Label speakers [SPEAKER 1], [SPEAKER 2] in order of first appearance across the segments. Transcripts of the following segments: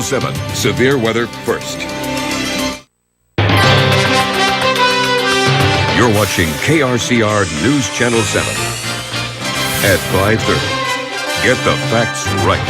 [SPEAKER 1] Channel 7. Severe weather first. You're watching KRCR News Channel 7 at 5:30. Get the facts right.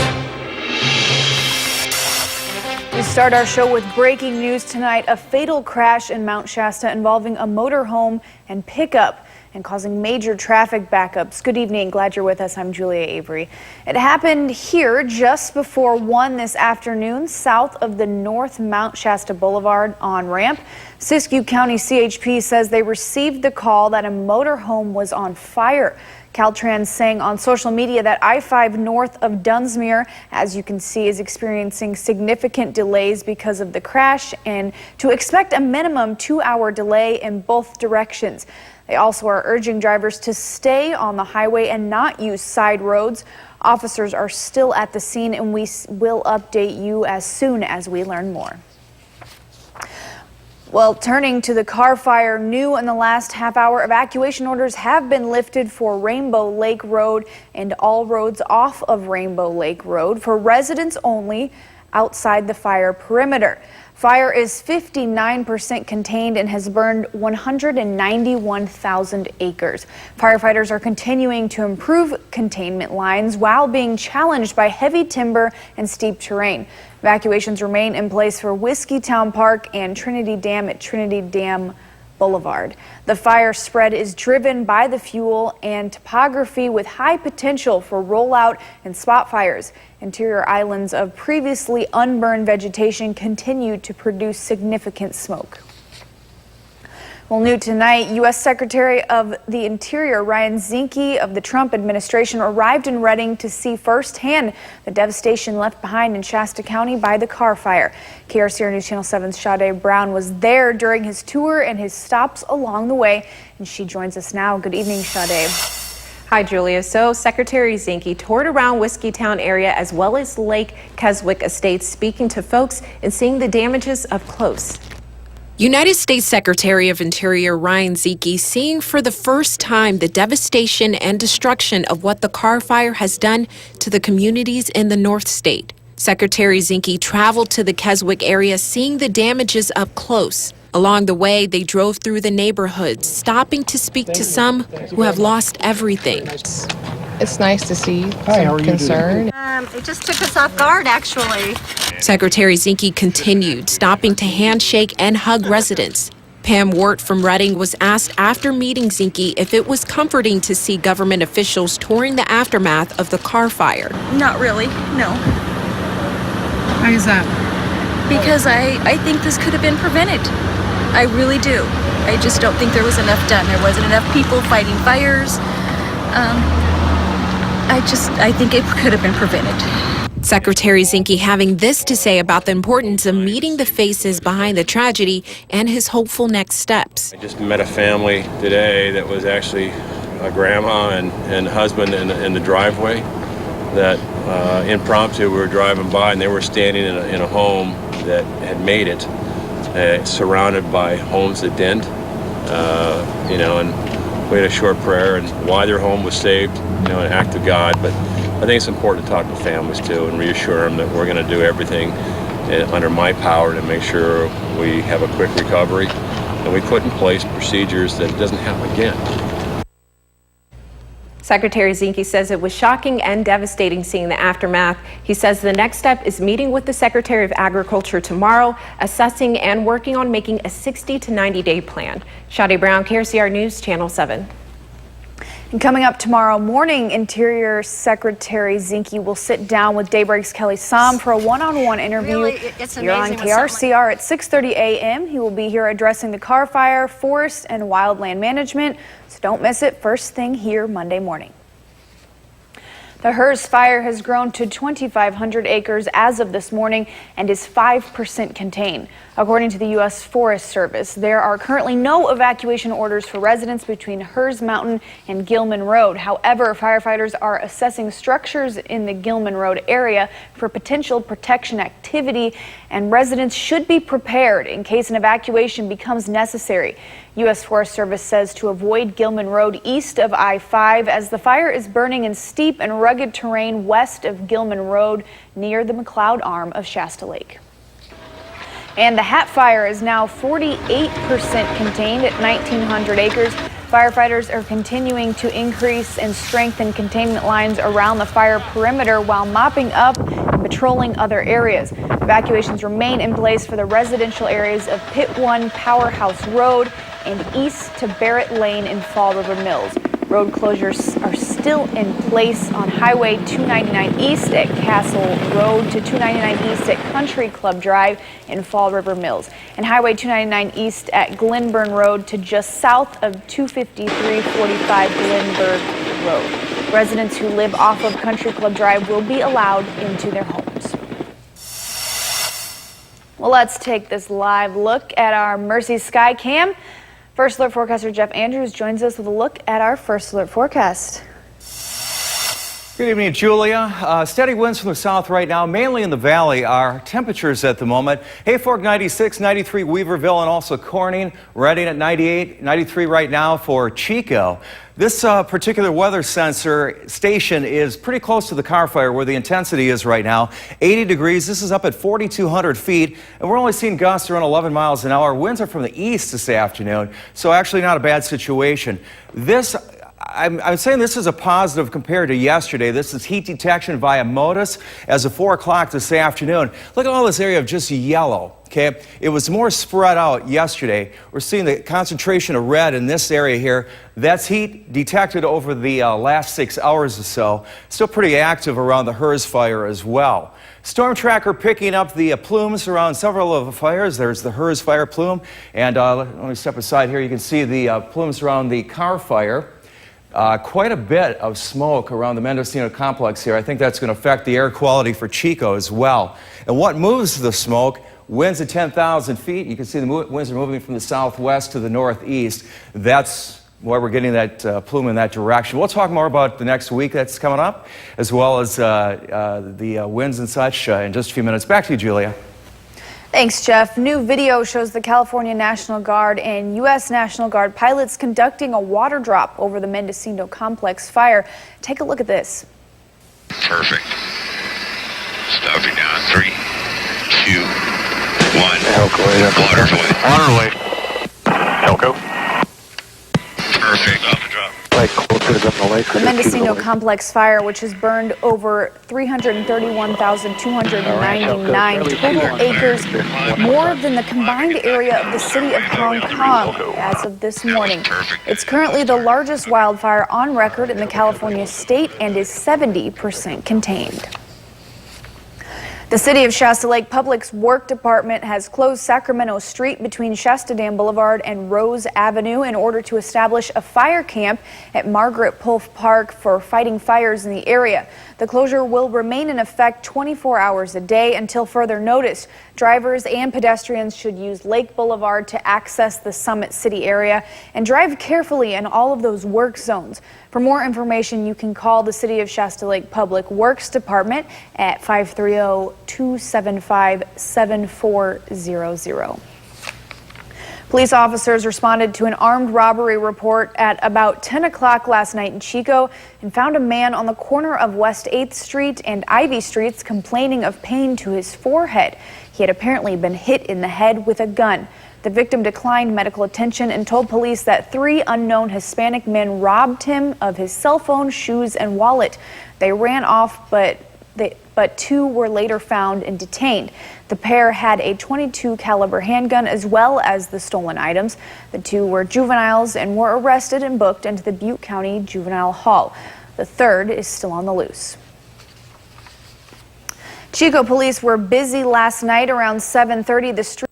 [SPEAKER 2] We start our show with breaking news tonight. A fatal crash in Mount Shasta involving a motorhome and pickup and causing major traffic backups. Good evening. Glad you're with us. I'm Julia Avery. It happened here just before 1 this afternoon, south of the North Mount Shasta Boulevard on-ramp. Siskiyou County CHP says they received the call that a motorhome was on fire. Caltrans saying on social media that I-5 north of Dunsmuir, as you can see, is experiencing significant delays because of the crash and to expect a minimum 2-hour delay in both directions. They also are urging drivers to stay on the highway and not use side roads. Officers are still at the scene, and we will update you as soon as we learn more. Well, turning to the Carr fire, new in the last half hour, evacuation orders have been lifted for Rainbow Lake Road and all roads off of Rainbow Lake Road for residents only outside the fire perimeter. Fire is 59% contained and has burned 191,000 acres. Firefighters are continuing to improve containment lines while being challenged by heavy timber and steep terrain. Evacuations remain in place for Whiskeytown Park and Trinity Dam at Trinity Dam Boulevard. The fire spread is driven by the fuel and topography with high potential for rollout and spot fires. Interior islands of previously unburned vegetation continue to produce significant smoke. Well, new tonight, U.S. Secretary of the Interior Ryan Zinke of the Trump administration arrived in Redding to see firsthand the devastation left behind in Shasta County by the Carr fire. KRCR News Channel 7's Sade Brown was there during his tour and his stops along the way, and she joins us now. Good evening, Sade.
[SPEAKER 3] Hi, Julia. So Secretary Zinke toured around Whiskeytown area as well as Lake Keswick Estates, speaking to folks and seeing the damages up close.
[SPEAKER 4] United States Secretary of Interior Ryan Zinke seeing for the first time the devastation and destruction of what the Carr fire has done to the communities in the North State. Secretary Zinke traveled to the Keswick area seeing the damages up close. Along the way, they drove through the neighborhoods, stopping to speak to some who have lost everything.
[SPEAKER 5] It's nice to see some concern.
[SPEAKER 6] It just took us off guard, actually.
[SPEAKER 4] Secretary Zinke continued, stopping to handshake and hug residents. Pam Wirt from Redding was asked after meeting Zinke if it was comforting to see government officials touring the aftermath of the Carr fire.
[SPEAKER 6] Not really, no.
[SPEAKER 5] Why is that?
[SPEAKER 6] Because I think this could have been prevented. I really do. I just don't think there was enough done. There wasn't enough people fighting fires. I think it could have been prevented.
[SPEAKER 4] Secretary Zinke having this to say about the importance of meeting the faces behind the tragedy and his hopeful next steps.
[SPEAKER 7] I just met a family today that was actually a grandma and husband in the driveway that impromptu we were driving by, and they were standing in a home that had made it, surrounded by homes that didn't, and we had a short prayer and why their home was saved, an act of God. But I think it's important to talk to families too and reassure them that we're going to do everything under my power to make sure we have a quick recovery and we put in place procedures that it doesn't happen again.
[SPEAKER 3] Secretary Zinke says it was shocking and devastating seeing the aftermath. He says the next step is meeting with the Secretary of Agriculture tomorrow, assessing and working on making a 60 to 90-day plan. Sade Brown, KRCR News Channel 7.
[SPEAKER 2] And coming up tomorrow morning, Interior Secretary Zinke will sit down with Daybreak's Kelly Som for a one-on-one interview here on KRCR at 6:30 a.m. He will be here addressing the Carr fire, forest and wildland management. So don't miss it first thing here Monday morning. The Hers fire has grown to 2,500 acres as of this morning and is 5% contained. According to the U.S. Forest Service, there are currently no evacuation orders for residents between Hers Mountain and Gilman Road. However, firefighters are assessing structures in the Gilman Road area for potential protection activity, and residents should be prepared in case an evacuation becomes necessary. U.S. Forest Service says to avoid Gilman Road east of I-5 as the fire is burning in steep and rugged rugged terrain west of Gilman Road near the McLeod arm of Shasta Lake. And the Hat Fire is now 48% contained at 1,900 acres. Firefighters are continuing to increase and strengthen containment lines around the fire perimeter while mopping up and patrolling other areas. Evacuations remain in place for the residential areas of Pit 1 Powerhouse Road and east to Barrett Lane in Fall River Mills. Road closures are still in place on Highway 299 East at Castle Road to 299 East at Country Club Drive in Fall River Mills, and Highway 299 East at Glenburn Road to just south of 25345 Glenburn Road. Residents who live off of Country Club Drive will be allowed into their homes. Well, let's take this live look at our Mercy Sky Cam. First Alert forecaster Jeff Andrews joins us with a look at our First Alert forecast.
[SPEAKER 8] Good evening, Julia. Steady winds from the south right now, mainly in the valley. Our temperatures at the moment: Hayfork 96, 93 Weaverville, and also Corning. Redding at 98, 93 right now for Chico. This particular weather sensor station is pretty close to the Carr fire where the intensity is right now. 80 degrees. This is up at 4,200 feet, and we're only seeing gusts around 11 miles an hour. Winds are from the east this afternoon, so actually not a bad situation. I'm saying this is a positive compared to yesterday. This is heat detection via MODIS as of 4 o'clock this afternoon. Look at all this area of just yellow. Okay, it was more spread out yesterday. We're seeing the concentration of red in this area here. That's heat detected over the last 6 hours or so. Still pretty active around the Hers fire as well. Storm tracker picking up the plumes around several of the fires. There's the Hers fire plume, and let me step aside here. You can see the plumes around the Carr fire. Quite a bit of smoke around the Mendocino complex here. I think that's going to affect the air quality for Chico as well. And what moves the smoke? Winds at 10,000 feet. You can see the winds are moving from the southwest to the northeast. That's why we're getting that plume in that direction. We'll talk more about the next week that's coming up, as well as the winds and such in just a few minutes. Back to you, Julia.
[SPEAKER 2] Thanks, Jeff. New video shows the California National Guard and U.S. National Guard pilots conducting a water drop over the Mendocino complex fire. Take a look at this.
[SPEAKER 9] Perfect. Stopping down. 3, 2, 1. Waterway.
[SPEAKER 10] Waterway. Elko.
[SPEAKER 9] Perfect. Off the drop.
[SPEAKER 2] The Mendocino complex fire, which has burned over 331,299 total acres, more than the combined area of the city of Hong Kong as of this morning. It's currently the largest wildfire on record in the California state and is 70% contained. The City of Shasta Lake Public Works Department has closed Sacramento Street between Shasta Dam Boulevard and Rose Avenue in order to establish a fire camp at Margaret Pulf Park for fighting fires in the area. The closure will remain in effect 24 hours a day until further notice. Drivers and pedestrians should use Lake Boulevard to access the Summit City area and drive carefully in all of those work zones. For more information, you can call the City of Shasta Lake Public Works Department at 530-275-7400. Police officers responded to an armed robbery report at about 10 o'clock last night in Chico and found a man on the corner of West 8th Street and Ivy Streets complaining of pain to his forehead. He had apparently been hit in the head with a gun. The victim declined medical attention and told police that 3 unknown Hispanic men robbed him of his cell phone, shoes, and wallet. They ran off, but 2 were later found and detained. The pair had a .22 caliber handgun as well as the stolen items. The 2 were juveniles and were arrested and booked into the Butte County Juvenile Hall. The third is still on the loose. Chico police were busy last night around 7:30. The street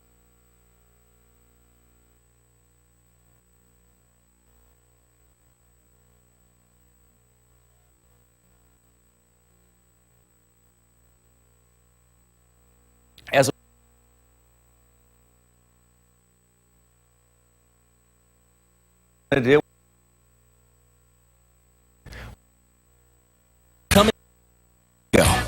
[SPEAKER 8] As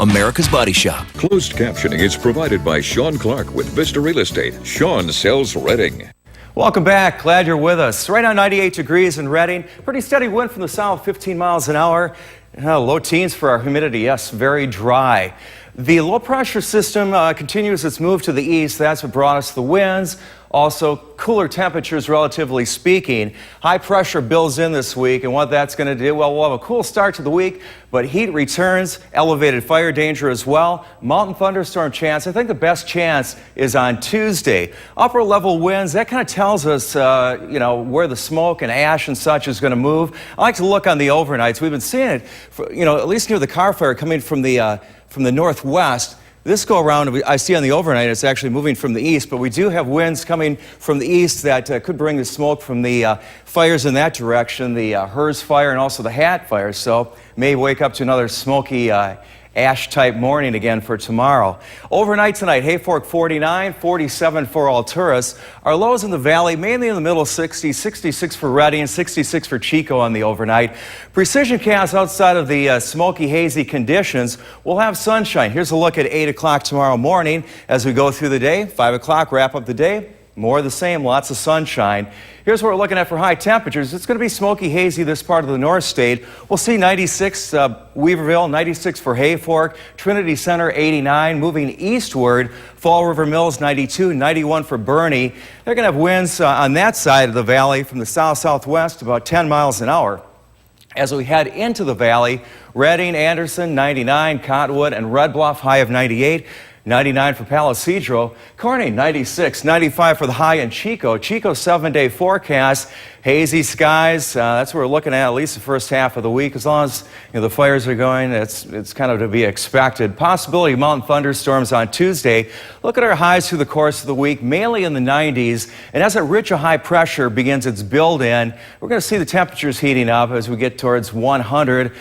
[SPEAKER 11] America's Body Shop.
[SPEAKER 1] Closed captioning is provided by Sean Clark with Vista Real Estate. Sean sells Redding.
[SPEAKER 8] Welcome back. Glad you're with us. Right now, 98 degrees in Redding. Pretty steady wind from the south, 15 miles an hour. Low teens for our humidity, yes, very dry. The low pressure system continues its move to the east. That's what brought us the winds. Also, cooler temperatures, relatively speaking. High pressure builds in this week, and what that's going to do, well, we'll have a cool start to the week, but heat returns, elevated fire danger as well. Mountain thunderstorm chance. I think the best chance is on Tuesday. Upper level winds, that kind of tells us, where the smoke and ash and such is going to move. I like to look on the overnights. We've been seeing it, at least near the Carr fire coming from the northwest. This go around, I see on the overnight, it's actually moving from the east, but we do have winds coming from the east that could bring the smoke from the fires in that direction, the Hers fire and also the Hat fire. So may wake up to another smoky ash-type morning again for tomorrow. Overnight tonight, Hayfork 49, 47 for Alturas. Our lows in the valley, mainly in the middle 60s, 66 for Redding, 66 for Chico on the overnight. Precision cast outside of the smoky, hazy conditions. We'll have sunshine. Here's a look at 8 o'clock tomorrow morning as we go through the day. 5 o'clock, wrap up the day. More of the same, lots of sunshine. Here's what we're looking at for high temperatures. It's going to be smoky, hazy this part of the North State. We'll see 96 Weaverville, 96 for Hayfork, Trinity Center 89, moving eastward. Fall River Mills 92, 91 for Bernie. They're going to have winds on that side of the valley from the south-southwest about 10 miles an hour. As we head into the valley, Redding, Anderson 99, Cottonwood, and Red Bluff high of 98. 99 for Palisadro, Corning 96, 95 for the high in Chico. Chico 7-day forecast, hazy skies. That's what we're looking at least the first half of the week. As long as the fires are going, it's kind of to be expected. Possibility of mountain thunderstorms on Tuesday. Look at our highs through the course of the week, mainly in the 90s. And as that ridge of high pressure begins its build in, we're going to see the temperatures heating up as we get towards 100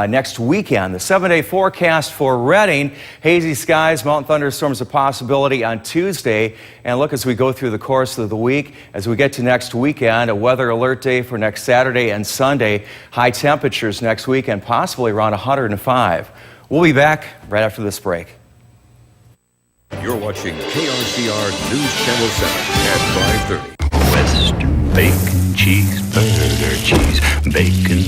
[SPEAKER 8] next weekend. The 7-day forecast for Redding, hazy skies, mountain thunderstorms a possibility on Tuesday. And look, as we go through the course of the week, as we get to next weekend, a weather alert day for next Saturday and Sunday. High temperatures next weekend, possibly around 105. We'll be back right after this break.
[SPEAKER 1] You're watching KRCR News Channel 7 at 5:30.
[SPEAKER 9] Western bacon cheeseburger, cheese, bacon.